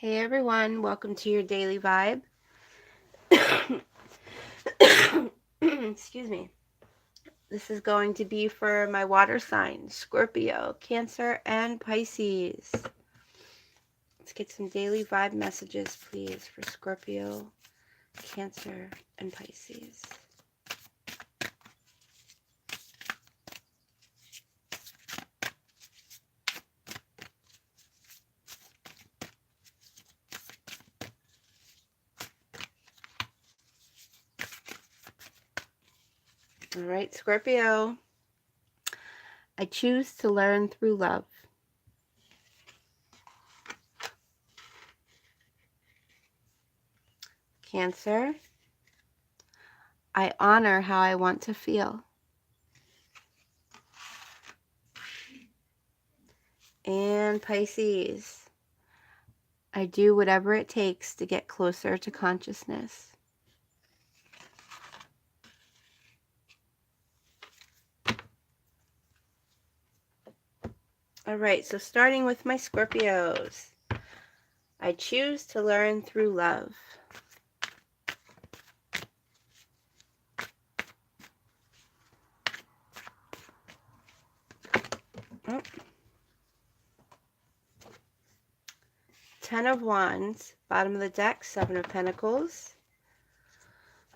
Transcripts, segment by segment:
Hey everyone, welcome to your daily vibe. Excuse me. This is going to be for my water signs, Scorpio, Cancer, and Pisces. Let's get some daily vibe messages, please, for Scorpio, Cancer, and Pisces. All right, Scorpio. I choose to learn through love. Cancer. I honor how I want to feel. And Pisces. I do whatever it takes to get closer to consciousness. All right, so starting with my Scorpios. I choose to learn through love. Oh. 10 of Wands, bottom of the deck, 7 of Pentacles.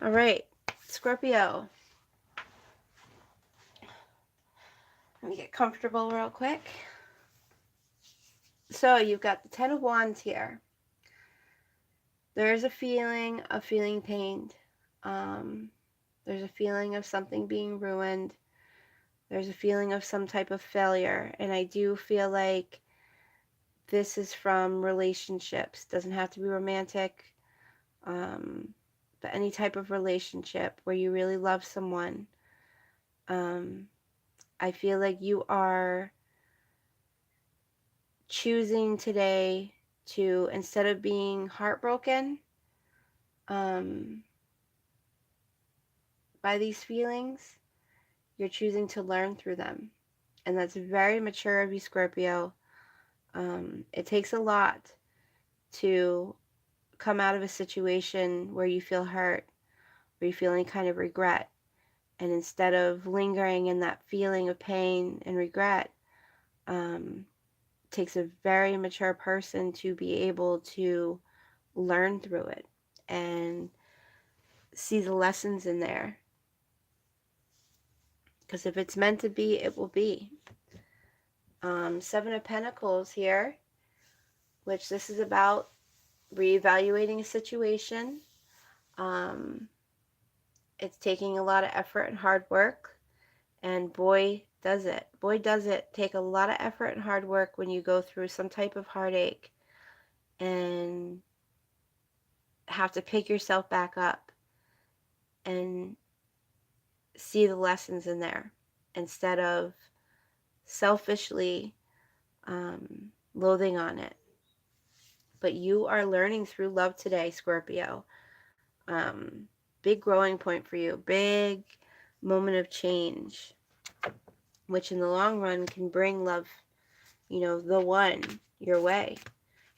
All right, Scorpio. Let me get comfortable real quick. So you've got the 10 of Wands here. There's a feeling of feeling pained. There's a feeling of something being ruined. There's a feeling of some type of failure. And I do feel like this is from relationships. Doesn't have to be romantic, but any type of relationship where you really love someone. I feel like you are choosing today to, instead of being heartbroken by these feelings, you're choosing to learn through them. And that's very mature of you, Scorpio. It takes a lot to come out of a situation where you feel hurt, where you feel any kind of regret. And instead of lingering in that feeling of pain and regret, it takes a very mature person to be able to learn through it and see the lessons in there. Because if it's meant to be, it will be. 7 of Pentacles here, which this is about reevaluating a situation. It's taking a lot of effort and hard work, and boy does it. Boy does it take a lot of effort and hard work when you go through some type of heartache and have to pick yourself back up and see the lessons in there instead of selfishly loathing on it. But you are learning through love today, Scorpio. Big growing point for you. Big moment of change, which in the long run can bring love, you know, the one your way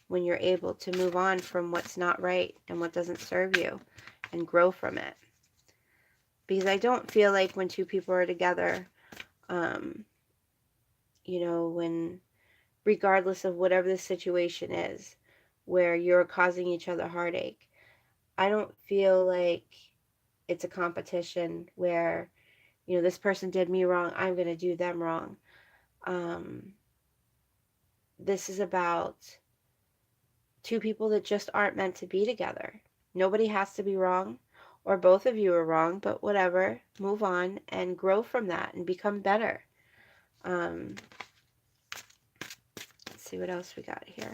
when you're able to move on from what's not right and what doesn't serve you and grow from it. Because I don't feel like when two people are together, you know, when regardless of whatever the situation is where you're causing each other heartache, I don't feel like it's a competition where, you know, this person did me wrong, I'm going to do them wrong. This is about two people that just aren't meant to be together. Nobody has to be wrong, or both of you are wrong, but whatever, move on and grow from that and become better. Let's see what else we got here.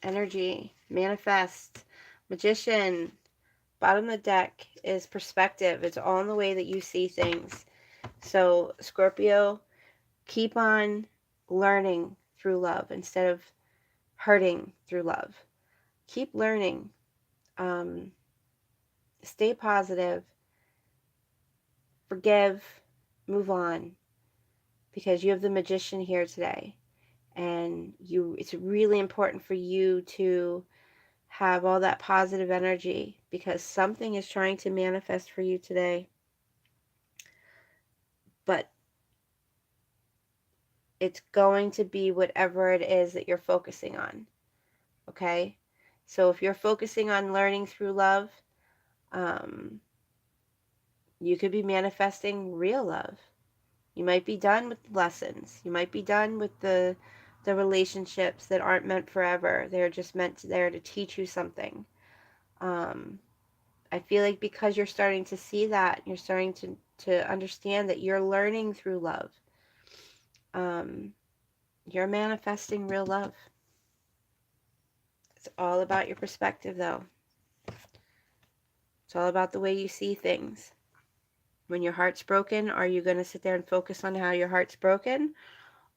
Energy, manifest, magician. Bottom of the deck is perspective. It's all in the way that you see things. So Scorpio, keep on learning through love instead of hurting through love. Keep learning. Stay positive. Forgive. move on, because you have the Magician here today, and it's really important for you to have all that positive energy, because something is trying to manifest for you today, but it's going to be whatever it is that you're focusing on. Okay? So if you're focusing on learning through love, you could be manifesting real love. You might be done with lessons. You might be done with the relationships that aren't meant forever. They're just there to teach you something. I feel like because you're starting to see that, you're starting to understand that you're learning through love. You're manifesting real love. It's all about your perspective, though. It's all about the way you see things. When your heart's broken, are you going to sit there and focus on how your heart's broken?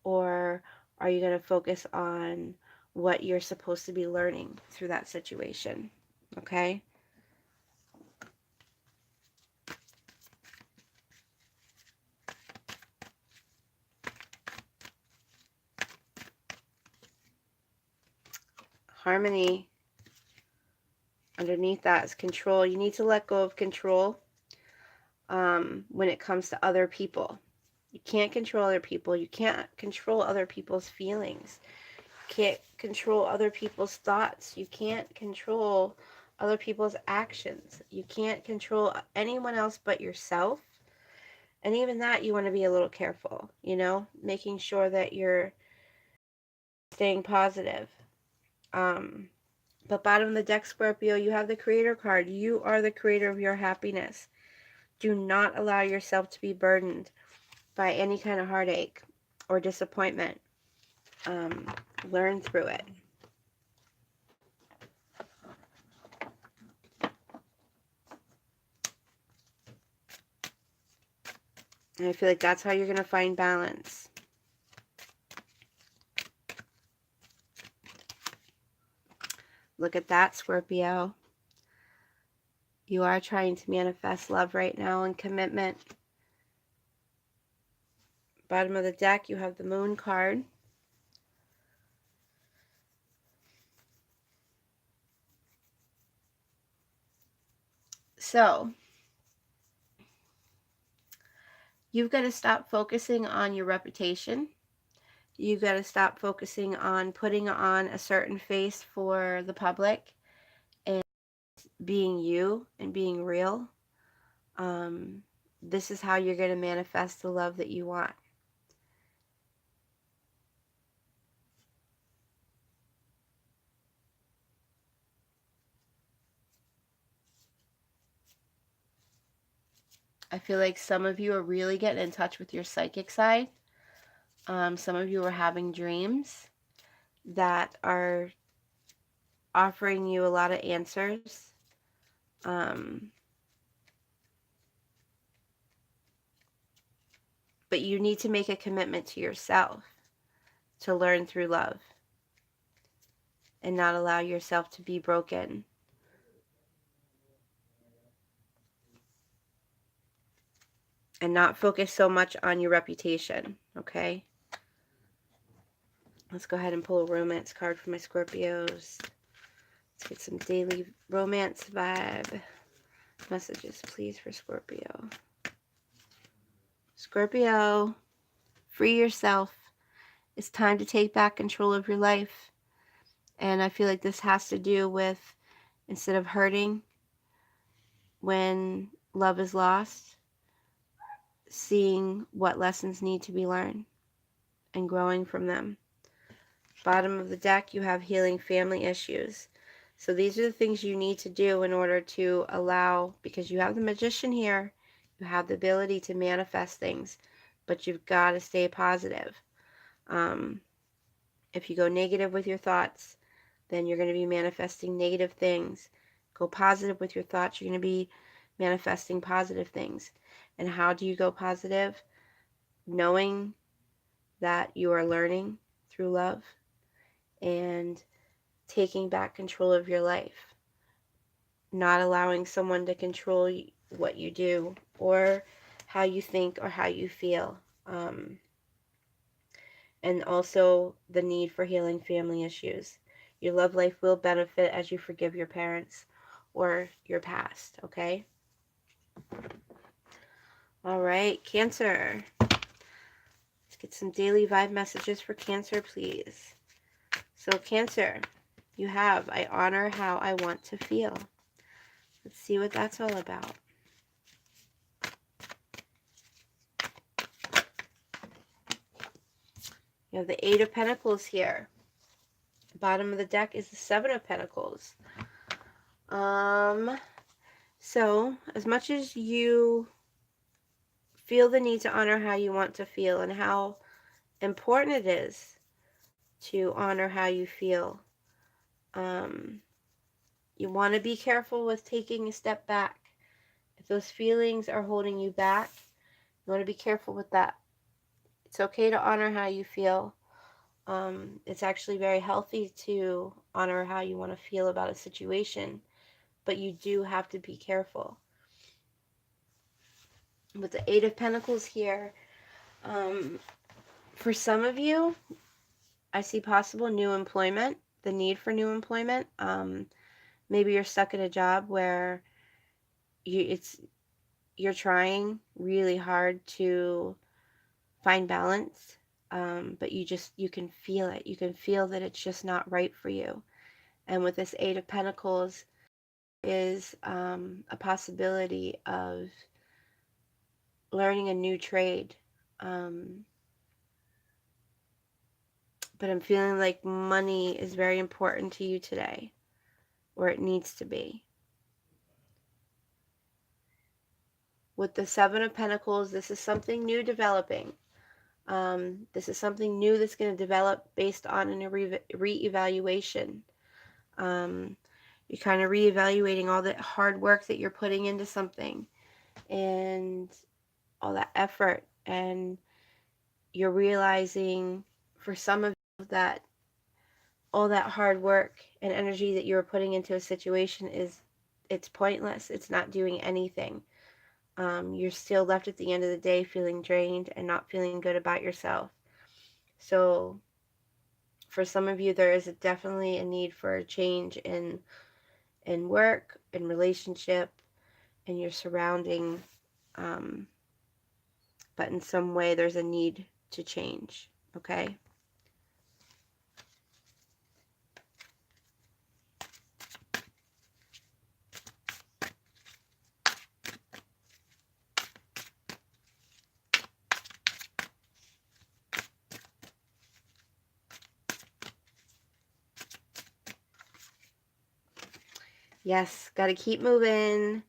Or are you going to focus on what you're supposed to be learning through that situation? Okay? Harmony. Underneath that is control. You need to let go of control when it comes to other people. You can't control other people. You can't control other people's feelings. You can't control other people's thoughts. You can't control other people's actions. You can't control anyone else but yourself. And even that, you want to be a little careful, making sure that you're staying positive. But bottom of the deck, Scorpio, you have the Creator card. You are the creator of your happiness. Do not allow yourself to be burdened by any kind of heartache or disappointment. Learn through it. And I feel like that's how you're going to find balance. Look at that, Scorpio. You are trying to manifest love right now and commitment. Bottom of the deck, you have the Moon card. So, you've got to stop focusing on your reputation. You've got to stop focusing on putting on a certain face for the public and being you and being real. This is how you're going to manifest the love that you want. I feel like some of you are really getting in touch with your psychic side. Some of you are having dreams that are offering you a lot of answers. But you need to make a commitment to yourself to learn through love and not allow yourself to be broken. And not focus so much on your reputation, okay? Let's go ahead and pull a romance card for my Scorpios. Let's get some daily romance vibe. Messages, please, for Scorpio. Scorpio, free yourself. It's time to take back control of your life. And I feel like this has to do with, instead of hurting when love is lost, seeing what lessons need to be learned and growing from them. Bottom of the deck, you have healing family issues. So these are the things you need to do in order to allow, because you have the Magician here, you have the ability to manifest things, but you've got to stay positive. If you go negative with your thoughts, then you're going to be manifesting negative things. Go positive with your thoughts, you're going to be manifesting positive things. And how do you go positive? Knowing that you are learning through love and taking back control of your life. Not allowing someone to control what you do or how you think or how you feel. And also the need for healing family issues. Your love life will benefit as you forgive your parents or your past, okay? All right, Cancer. Let's get some daily vibe messages for Cancer, please. So, Cancer, you have, I honor how I want to feel. Let's see what that's all about. You have the Eight of Pentacles here. Bottom of the deck is the Seven of Pentacles. So, as much as you feel the need to honor how you want to feel and how important it is to honor how you feel, you want to be careful with taking a step back. If those feelings are holding you back, you want to be careful with that. It's okay to honor how you feel. It's actually very healthy to honor how you want to feel about a situation, but you do have to be careful. With the Eight of Pentacles here, for some of you, I see possible new employment, the need for new employment. Maybe you're stuck in a job where you're trying really hard to find balance, but you can feel it. You can feel that it's just not right for you. And with this Eight of Pentacles is a possibility of learning a new trade. But I'm feeling like money is very important to you today, or it needs to be. With the Seven of Pentacles, this is something new developing. This is something new that's going to develop based on a re-evaluation. You're kind of re-evaluating all the hard work that you're putting into something and all that effort, and you're realizing for some of you that all that hard work and energy that you were putting into a situation it's pointless. It's not doing anything. You're still left at the end of the day feeling drained and not feeling good about yourself. So for some of you, there is definitely a need for a change in work, in relationship, in your surrounding. But in some way, there's a need to change. Okay? Yes, got to keep moving.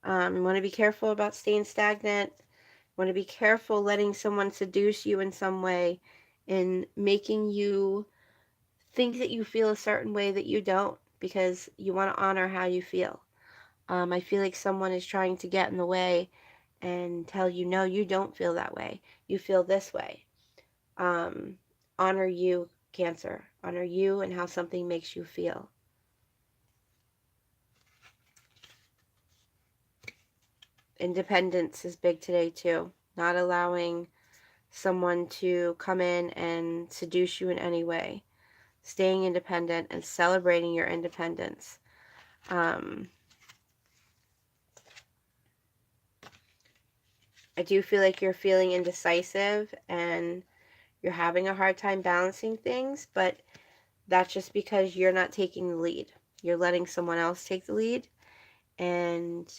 You want to be careful about staying stagnant. You want to be careful letting someone seduce you in some way in making you think that you feel a certain way that you don't, because you want to honor how you feel. I feel like someone is trying to get in the way and tell you, no, you don't feel that way. You feel this way. Honor you, Cancer. Honor you and how something makes you feel. Independence is big today too. Not allowing someone to come in and seduce you in any way. Staying independent and celebrating your independence. I do feel like you're feeling indecisive and you're having a hard time balancing things, but that's just because you're not taking the lead. You're letting someone else take the lead. And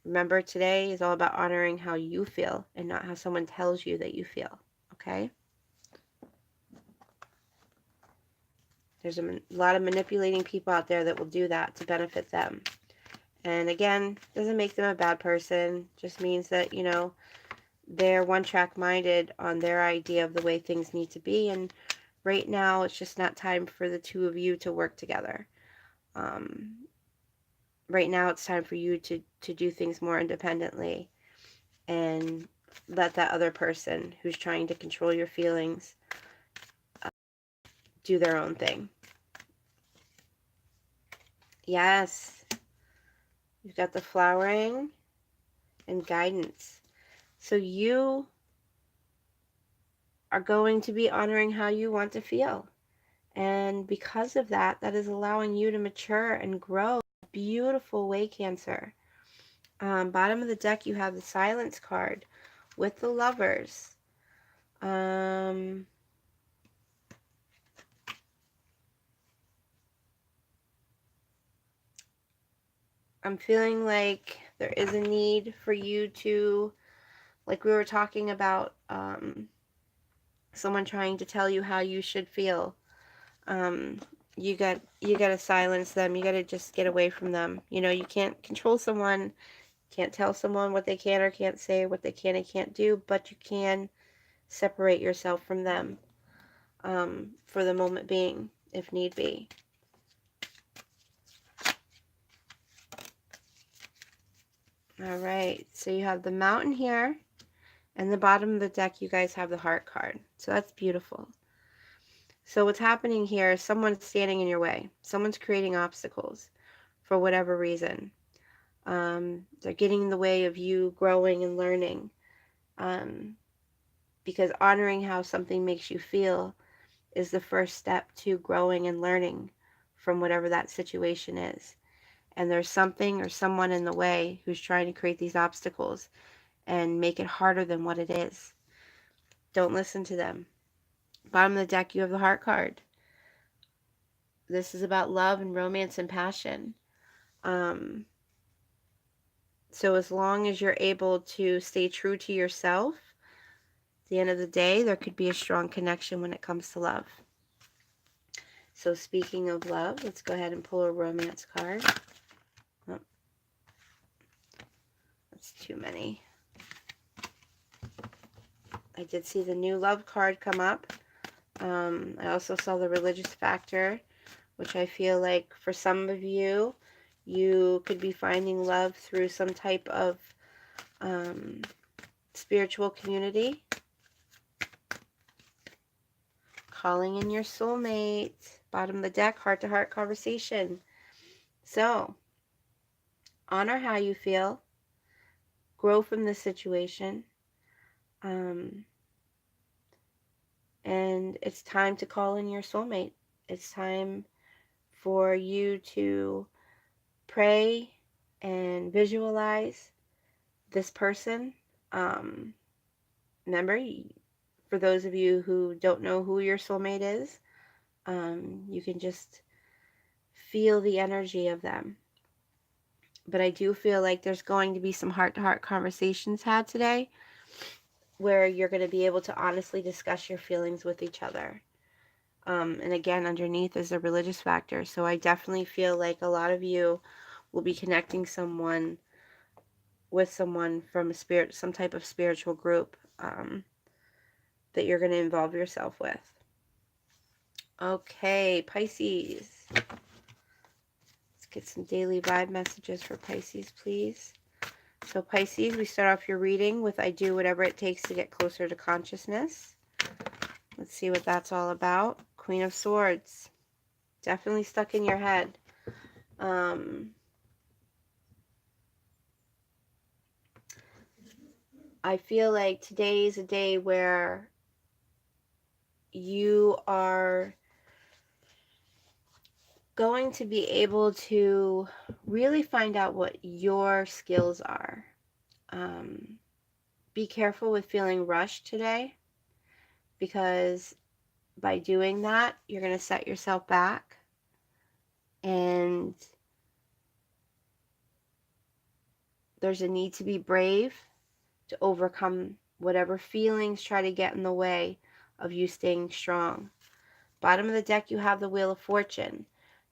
remember, today is all about honoring how you feel and not how someone tells you that you feel. Okay? There's a lot of manipulating people out there that will do that to benefit them. And again, doesn't make them a bad person. Just means that, you know, they're one-track minded on their idea of the way things need to be. And right now, it's just not time for the two of you to work together. Right now, it's time for you to do things more independently and let that other person who's trying to control your feelings do their own thing. Yes. You've got the flowering and guidance. So you are going to be honoring how you want to feel. And because of that, that is allowing you to mature and grow in a beautiful way, Cancer. Bottom of the deck, you have the Silence card with the Lovers. I'm feeling like there is a need for you to, like we were talking about, someone trying to tell you how you should feel. You gotta silence them. You gotta just get away from them. You know, you can't control someone, can't tell someone what they can or can't say, what they can and can't do, but you can separate yourself from them, for the moment being, if need be. All right, so you have the Mountain here, and the bottom of the deck, you guys have the Heart card. So that's beautiful. So what's happening here is someone's standing in your way. Someone's creating obstacles for whatever reason. They're getting in the way of you growing and learning. Because honoring how something makes you feel is the first step to growing and learning from whatever that situation is. And there's something or someone in the way who's trying to create these obstacles and make it harder than what it is. Don't listen to them. Bottom of the deck, you have the Heart card. This is about love and romance and passion. So as long as you're able to stay true to yourself, at the end of the day, there could be a strong connection when it comes to love. So speaking of love, let's go ahead and pull a romance card. Oh, that's too many. I did see the new love card come up. I also saw the religious factor, which I feel like for some of you, you could be finding love through some type of spiritual community. Calling in your soulmate. Bottom of the deck, heart-to-heart conversation. So, honor how you feel. Grow from this situation. And it's time to call in your soulmate. It's time for you to pray and visualize this person. Remember, for those of you who don't know who your soulmate is, you can just feel the energy of them. But I do feel like there's going to be some heart-to-heart conversations had today where you're going to be able to honestly discuss your feelings with each other. And again, underneath is the religious factor. So I definitely feel like a lot of you will be connecting someone with someone from some type of spiritual group that you're going to involve yourself with. Okay, Pisces. Let's get some daily vibe messages for Pisces, please. So Pisces, we start off your reading with I do whatever it takes to get closer to consciousness. Let's see what that's all about. Queen of Swords. Definitely stuck in your head. I feel like today is a day where you are going to be able to really find out what your skills are. Be careful with feeling rushed today, because by doing that, you're going to set yourself back, and there's a need to be brave to overcome whatever feelings try to get in the way of you staying strong. Bottom of the deck, you have the Wheel of Fortune.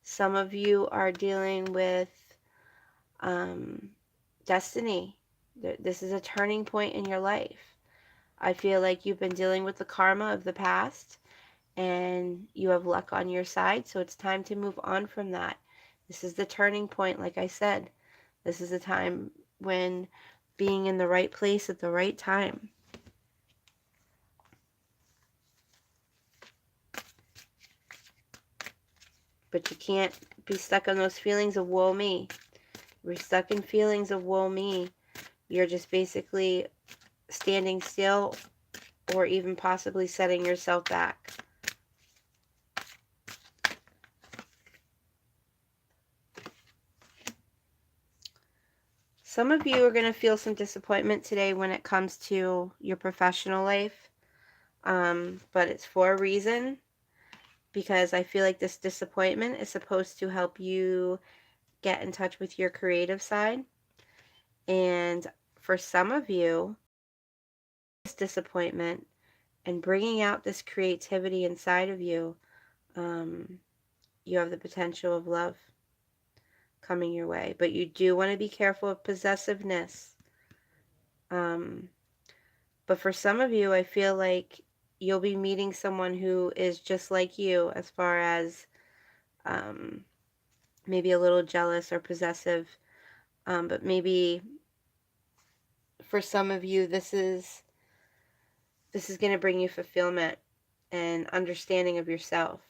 Some of you are dealing with destiny. This is a turning point in your life. I feel like you've been dealing with the karma of the past, and you have luck on your side, so it's time to move on from that. This is the turning point, like I said. This is a time when being in the right place at the right time. But you can't be stuck on those feelings of woe me. If you're stuck in feelings of woe me, you're just basically standing still, or even possibly setting yourself back. Some of you are going to feel some disappointment today when it comes to your professional life, but it's for a reason, because I feel like this disappointment is supposed to help you get in touch with your creative side. And for some of you, this disappointment and bringing out this creativity inside of you, you have the potential of love coming your way. But you do want to be careful of possessiveness. But for some of you, I feel like you'll be meeting someone who is just like you as far as maybe a little jealous or possessive. But maybe for some of you, this is going to bring you fulfillment and understanding of yourself.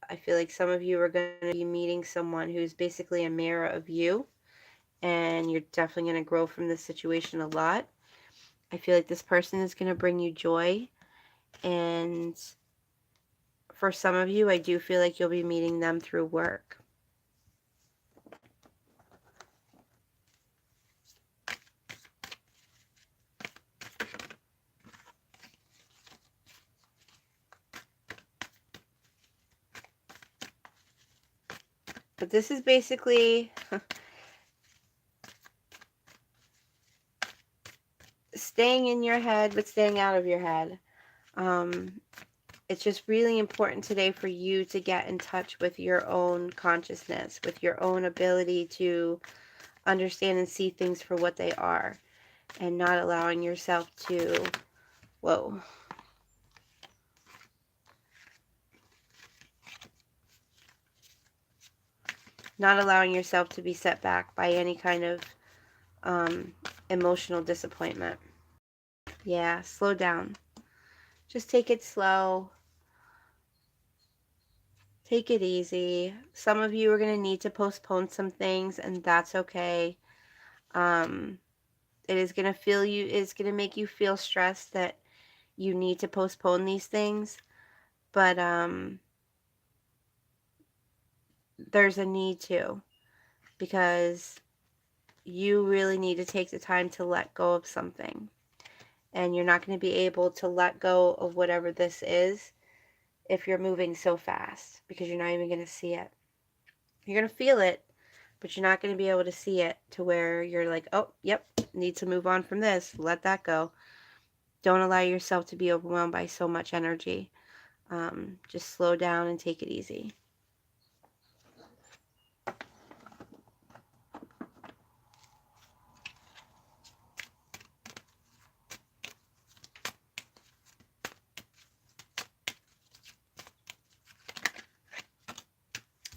I feel like some of you are going to be meeting someone who's basically a mirror of you, and you're definitely going to grow from this situation a lot. I feel like this person is going to bring you joy, and for some of you, I do feel like you'll be meeting them through work. But this is basically staying in your head, but staying out of your head. It's just really important today for you to get in touch with your own consciousness, with your own ability to understand and see things for what they are, and not allowing yourself to, not allowing yourself to be set back by any kind of emotional disappointment. Yeah, slow down. Just take it slow. Take it easy. Some of you are going to need to postpone some things, and that's okay. It is going to make you feel stressed that you need to postpone these things, but there's a need to, because you really need to take the time to let go of something. And you're not going to be able to let go of whatever this is if you're moving so fast, because you're not even going to see it. You're going to feel it, but you're not going to be able to see it to where you're like, oh, yep, need to move on from this. Let that go. Don't allow yourself to be overwhelmed by so much energy. Just slow down and take it easy.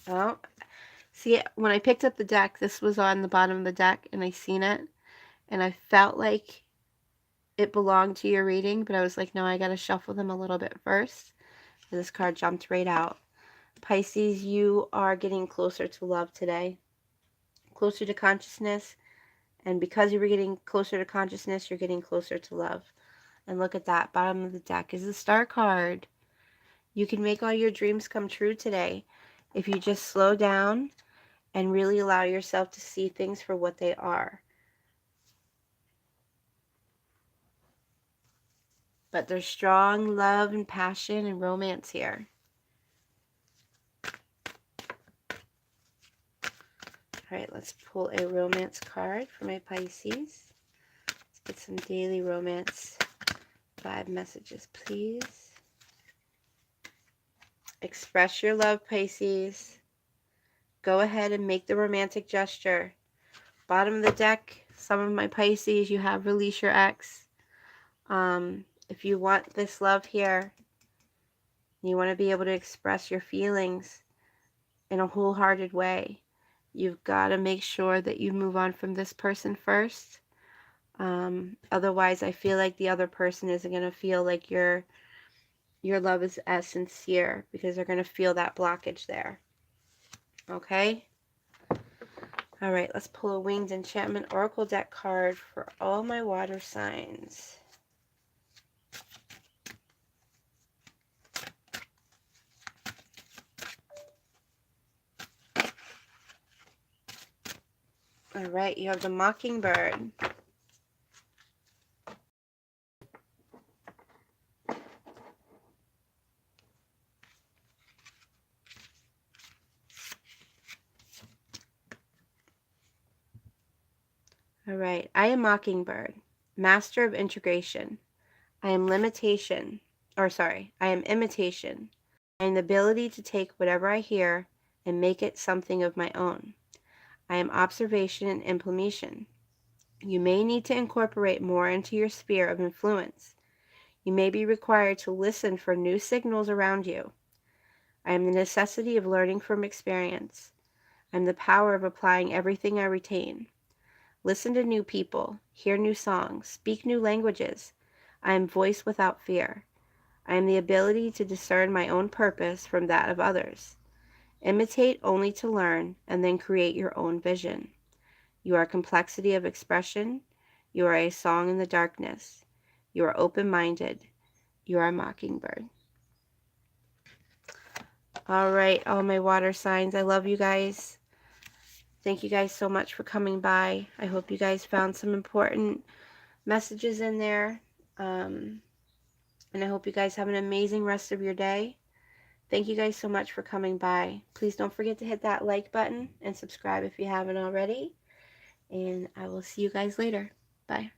Oh, see, when I picked up the deck, this was on the bottom of the deck, and I seen it, and I felt like it belonged to your reading, but I was like, no, I got to shuffle them a little bit first. And this card jumped right out. Pisces, you are getting closer to love today, closer to consciousness, and because you were getting closer to consciousness, you're getting closer to love. And look at that, bottom of the deck is the Star card. You can make all your dreams come true today if you just slow down and really allow yourself to see things for what they are. But there's strong love and passion and romance here. All right, let's pull a romance card for my Pisces. Let's get some daily romance vibe messages, please. Express your love, Pisces. Go ahead and make the romantic gesture. Bottom of the deck, some of my Pisces, you have release your ex. If you want this love here, you want to be able to express your feelings in a wholehearted way, you've got to make sure that you move on from this person first. Otherwise, I feel like the other person isn't going to feel like your love is as sincere, because they're going to feel that blockage there. Okay? All right, let's pull a Winged Enchantment Oracle deck card for all my water signs. All right, you have the Mockingbird. All right, I am Mockingbird, master of integration. I am limitation, or sorry, I am imitation. I am the ability to take whatever I hear and make it something of my own. I am observation and implementation. You may need to incorporate more into your sphere of influence. You may be required to listen for new signals around you. I am the necessity of learning from experience. I am the power of applying everything I retain. Listen to new people, hear new songs, speak new languages. I am voice without fear. I am the ability to discern my own purpose from that of others. Imitate only to learn, and then create your own vision. You are complexity of expression. You are a song in the darkness. You are open-minded. You are a mockingbird. All right, all my water signs, I love you guys. Thank you guys so much for coming by. I hope you guys found some important messages in there. And I hope you guys have an amazing rest of your day. Thank you guys so much for coming by. Please don't forget to hit that like button and subscribe if you haven't already. And I will see you guys later. Bye.